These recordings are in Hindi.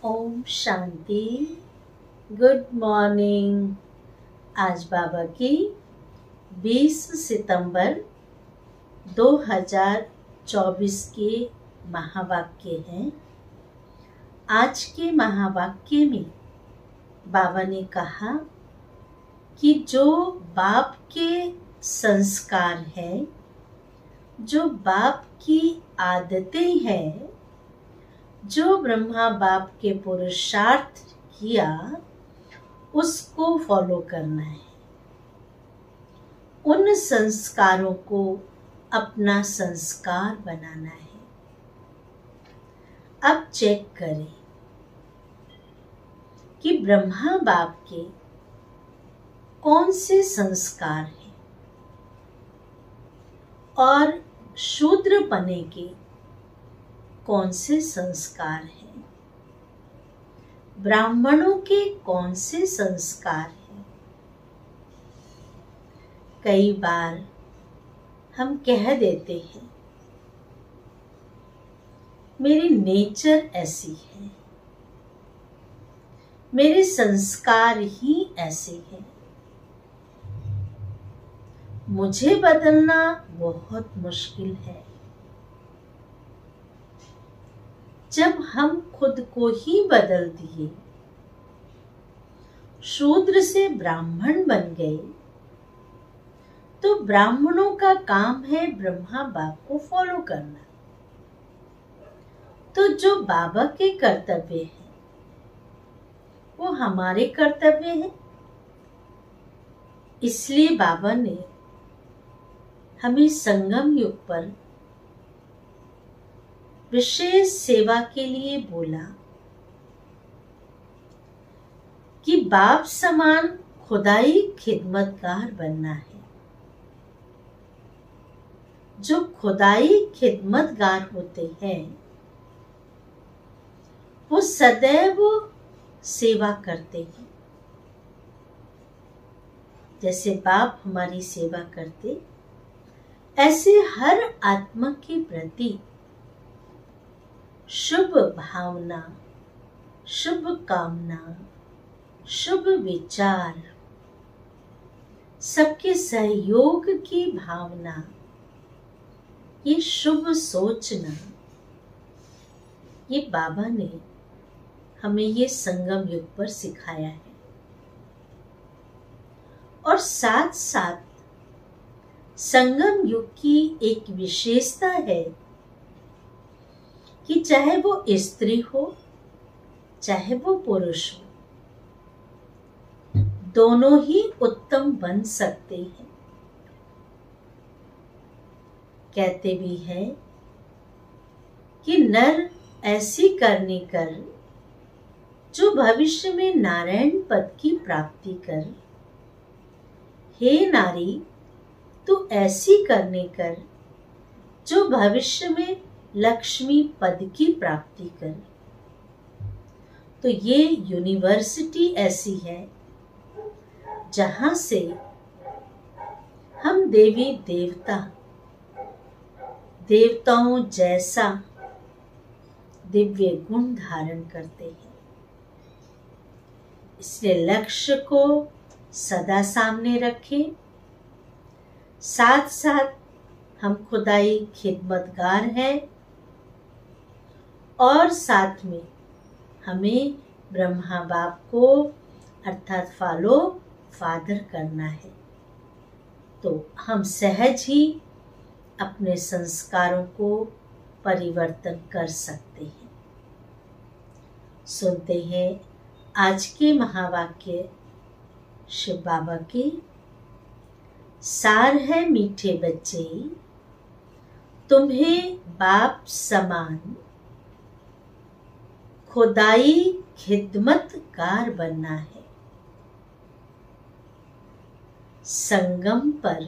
ओम शांति। Good morning. आज बाबा की 20 सितंबर 2024 के महावाक्य हैं। आज के महावाक्य में बाबा ने कहा कि जो बाप के संस्कार हैं, जो बाप की आदतें हैं, जो ब्रह्मा बाप के पुरुषार्थ किया उसको फॉलो करना है। उन संस्कारों को अपना संस्कार बनाना है। अब चेक करें कि ब्रह्मा बाप के कौन से संस्कार हैं और शूद्र बने के कौन से संस्कार हैं, ब्राह्मणों के कौन से संस्कार हैं। कई बार हम कह देते हैं मेरी नेचर ऐसी है, मेरे संस्कार ही ऐसे हैं, मुझे बदलना बहुत मुश्किल है। जब हम खुद को ही बदल दिए, शूद्र से ब्राह्मण बन गए, तो ब्राह्मणों का काम है ब्रह्मा बाप को फॉलो करना। तो जो बाबा के कर्तव्य हैं वो हमारे कर्तव्य हैं। इसलिए बाबा ने हमें संगम युग पर विशेष सेवा के लिए बोला कि बाप समान खुदाई खिदमतगार बनना है। जो खुदाई खिदमतगार होते हैं वो सदैव सेवा करते हैं। जैसे बाप हमारी सेवा करते, ऐसे हर आत्मा के प्रति शुभ भावना, शुभ कामना, शुभ विचार, सबके सहयोग की भावना, ये शुभ सोचना, ये बाबा ने हमें ये संगम युग पर सिखाया है। और साथ साथ संगम युग की एक विशेषता है कि चाहे वो स्त्री हो चाहे वो पुरुष हो, दोनों ही उत्तम बन सकते हैं। कहते भी हैं कि नर ऐसी करनी कर जो भविष्य में नारायण पद की प्राप्ति कर, हे नारी तू ऐसी करने कर जो भविष्य में लक्ष्मी पद की प्राप्ति कर। तो ये यूनिवर्सिटी ऐसी है जहां से हम देवी देवता, देवताओं जैसा दिव्य गुण धारण करते हैं। इसलिए लक्ष्य को सदा सामने रखें। साथ साथ हम खुदाई खिदमतगार हैं और साथ में हमें ब्रह्मा बाप को अर्थात फॉलो फादर करना है। तो हम सहज ही अपने संस्कारों को परिवर्तन कर सकते हैं। सुनते हैं आज के महावाक्य शिव बाबा के। सार है मीठे बच्चे, तुम्हें बाप समान खुदाई खिदमतगार बनना है। संगम पर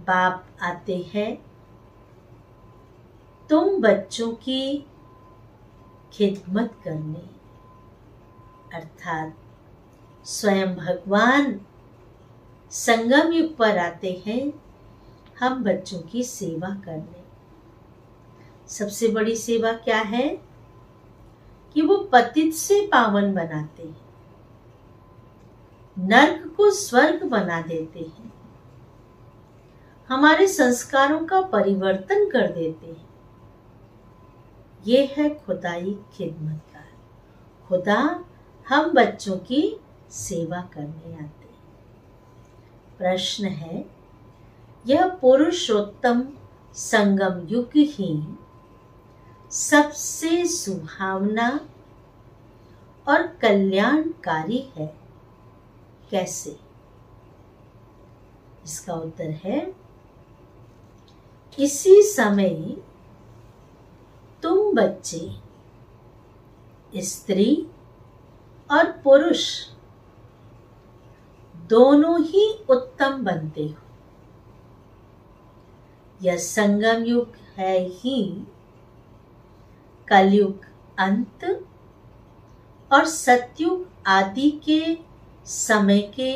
बाप आते हैं तुम बच्चों की खिदमत करने, अर्थात स्वयं भगवान संगम युग पर आते हैं हम बच्चों की सेवा करने। सबसे बड़ी सेवा क्या है कि वो पतित से पावन बनाते हैं, नर्क को स्वर्ग बना देते हैं, हमारे संस्कारों का परिवर्तन कर देते हैं। ये है खुदाई खिदमत का। खुदा हम बच्चों की सेवा करने आते हैं। प्रश्न है, यह पुरुषोत्तम संगम युग ही सबसे सुहावना और कल्याणकारी है, कैसे? इसका उत्तर है, इसी समय तुम बच्चे, स्त्री और पुरुष दोनों ही उत्तम बनते हो। यह संगम युग है ही कलयुग अंत और सतयुग आदि के समय के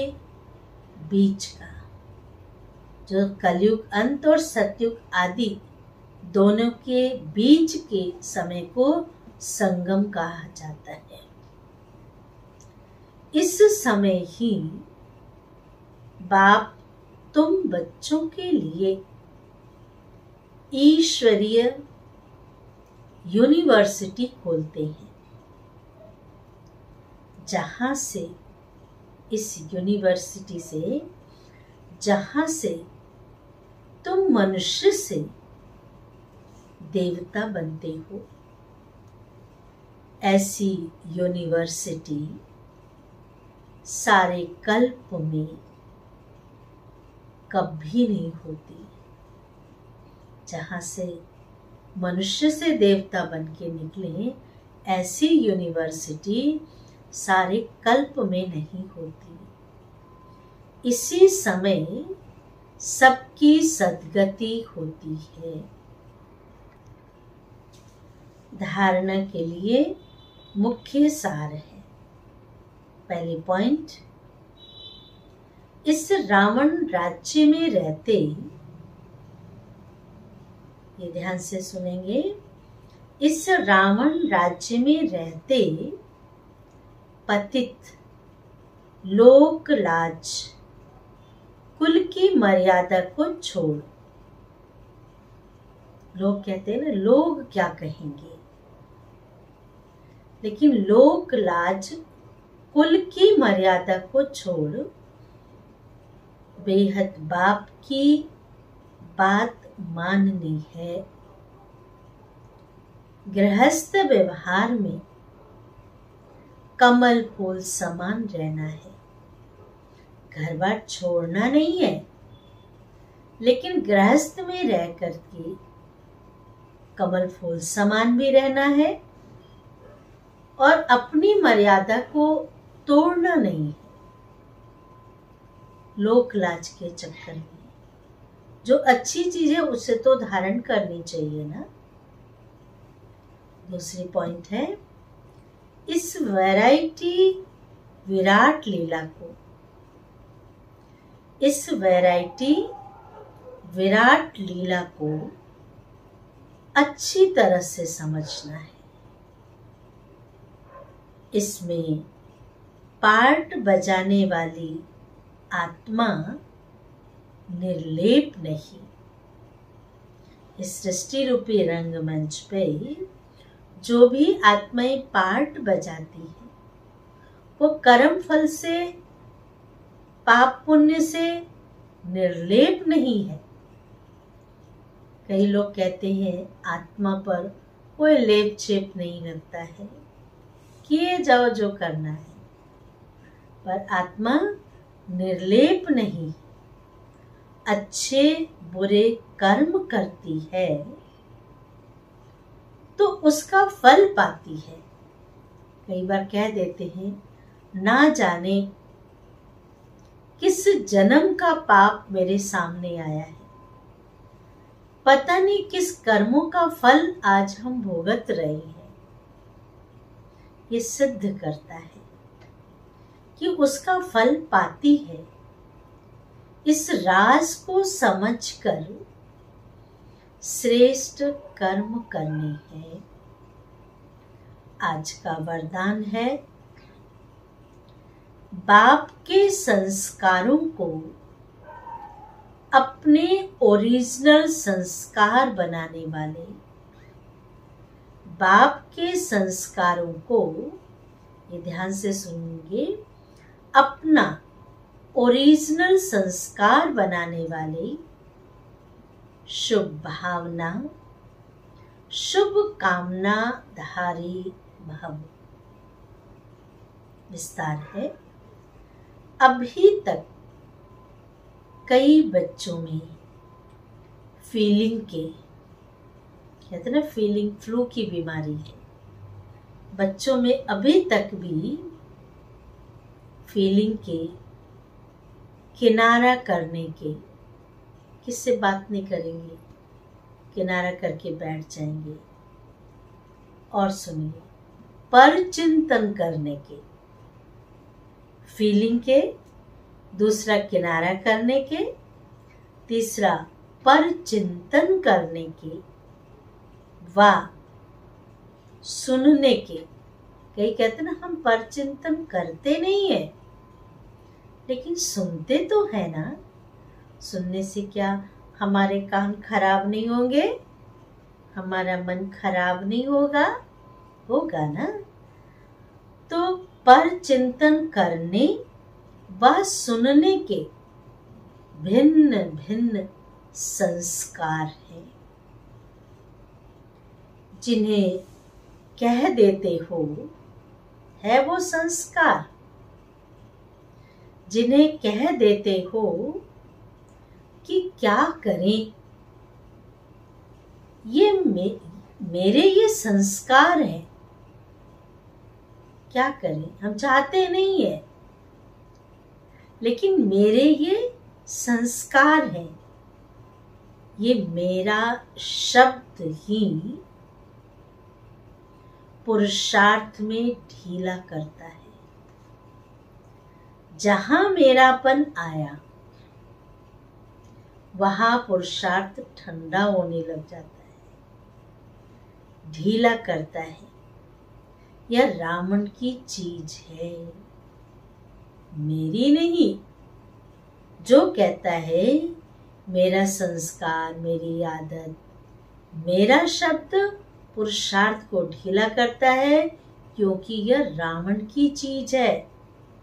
बीच का। जो कलयुग अंत और सतयुग आदि दोनों के बीच के समय को संगम कहा जाता है। इस समय ही बाप तुम बच्चों के लिए ईश्वरीय यूनिवर्सिटी खोलते हैं, जहां से इस यूनिवर्सिटी से जहां से तुम मनुष्य से देवता बनते हो। ऐसी यूनिवर्सिटी सारे कल्प में कभी नहीं होती। जहां से मनुष्य से देवता बन के निकले, ऐसी यूनिवर्सिटी सारे कल्प में नहीं होती। इसी समय सबकी सद्गति होती है। धारणा के लिए मुख्य सार है। पहली पॉइंट, इस रावण राज्य में रहते, ये ध्यान से सुनेंगे, इस रावण राज्य में रहते पतित, लोक लाज, कुल की मर्यादा को छोड़। लोग कहते हैं ना, लोग क्या कहेंगे, लेकिन लोक लाज, कुल की मर्यादा को छोड़ बेहद बाप की बात माननी है। गृहस्थ व्यवहार में कमल फूल समान रहना है। घर बार छोड़ना नहीं है, लेकिन गृहस्थ में रह करके कमल फूल समान भी रहना है और अपनी मर्यादा को तोड़ना नहीं है। लोक लाज के चक्कर में जो अच्छी चीज है उसे तो धारण करनी चाहिए ना। दूसरी पॉइंट है, इस वैरायटी विराट लीला को, इस वैरायटी विराट लीला को अच्छी तरह से समझना है। इसमें पार्ट बजाने वाली आत्मा निर्लेप नहीं। इस सृष्टि रूपी रंगमंच पे जो भी आत्माएं पार्ट बजाती है, वो कर्म फल से, पाप पुण्य से निर्लेप नहीं है। कई लोग कहते हैं आत्मा पर कोई लेप छेप नहीं लगता है, किए जाओ जो करना है, पर आत्मा निर्लेप नहीं, अच्छे बुरे कर्म करती है तो उसका फल पाती है। कई बार कह देते हैं, ना जाने किस जन्म का पाप मेरे सामने आया है, पता नहीं किस कर्मों का फल आज हम भोगत रहे हैं। ये सिद्ध करता है कि उसका फल पाती है। इस राज को समझकर श्रेष्ठ कर्म करने हैं। आज का वरदान है, बाप के संस्कारों को अपने ओरिजिनल संस्कार बनाने वाले, बाप के संस्कारों को, ये ध्यान से सुनेंगे, अपना ओरिजिनल संस्कार बनाने वाले, शुभ भावना, शुभ कामना धारी भव। विस्तार है। अभी तक कई बच्चों में फीलिंग के, कहते ना फीलिंग, फ्लू की बीमारी है बच्चों में, अभी तक भी फीलिंग के, किनारा करने के, किससे बात नहीं करेंगे, किनारा करके बैठ जाएंगे। और सुनिए, पर चिंतन करने के, फीलिंग के, दूसरा किनारा करने के, तीसरा पर चिंतन करने के, व सुनने के। कई कहते ना हम पर चिंतन करते नहीं है, लेकिन सुनते तो है ना। सुनने से क्या हमारे कान खराब नहीं होंगे, हमारा मन खराब नहीं होगा, होगा ना। तो पर चिंतन करने व सुनने के भिन्न भिन्न संस्कार हैं, जिन्हें कह देते हो है वो संस्कार, जिन्हें कह देते हो कि क्या करें, ये मेरे ये संस्कार है, क्या करें, हम चाहते नहीं है, लेकिन मेरे ये संस्कार है, ये मेरा शब्द ही पुरुषार्थ में ढीला करता है। जहां मेरापन आया वहां पुरुषार्थ ठंडा होने लग जाता है, ढीला करता है। यह रावण की चीज है, मेरी नहीं। जो कहता है मेरा संस्कार, मेरी आदत, मेरा शब्द पुरुषार्थ को ढीला करता है, क्योंकि यह रावण की चीज है,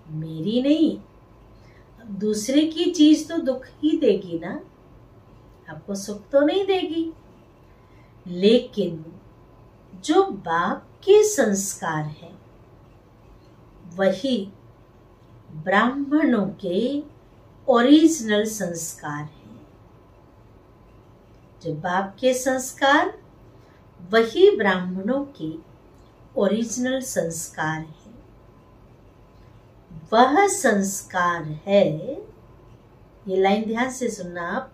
मेरी नहीं। दूसरे की चीज तो दुख ही देगी ना, आपको सुख तो नहीं देगी। लेकिन जो बाप के संस्कार है वही ब्राह्मणों के ओरिजिनल संस्कार है। जो बाप के संस्कार वही ब्राह्मणों के ओरिजिनल संस्कार है। वह संस्कार है, ये लाइन ध्यान से सुनना आप,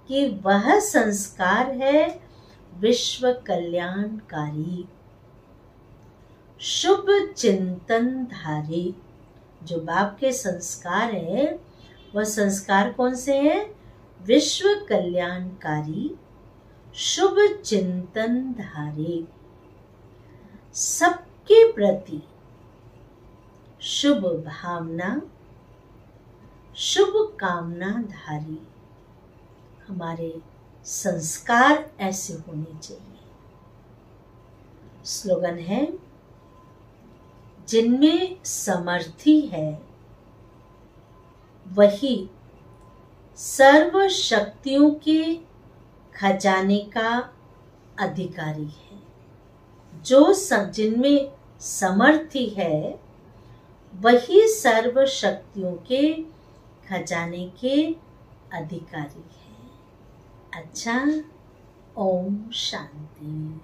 कि वह संस्कार है विश्व कल्याणकारी, शुभ चिंतन धारी। जो बाप के संस्कार है वह संस्कार कौन से हैं? विश्व कल्याणकारी, शुभ चिंतन धारी, सबके प्रति शुभ भावना, शुभ कामना धारी। हमारे संस्कार ऐसे होने चाहिए। स्लोगन है, जिनमें समर्थी है वही सर्व शक्तियों के खजाने का अधिकारी है। जो जिनमें समर्थी है वही सर्व शक्तियों के खजाने के अधिकारी है। अच्छा, ओम शांति।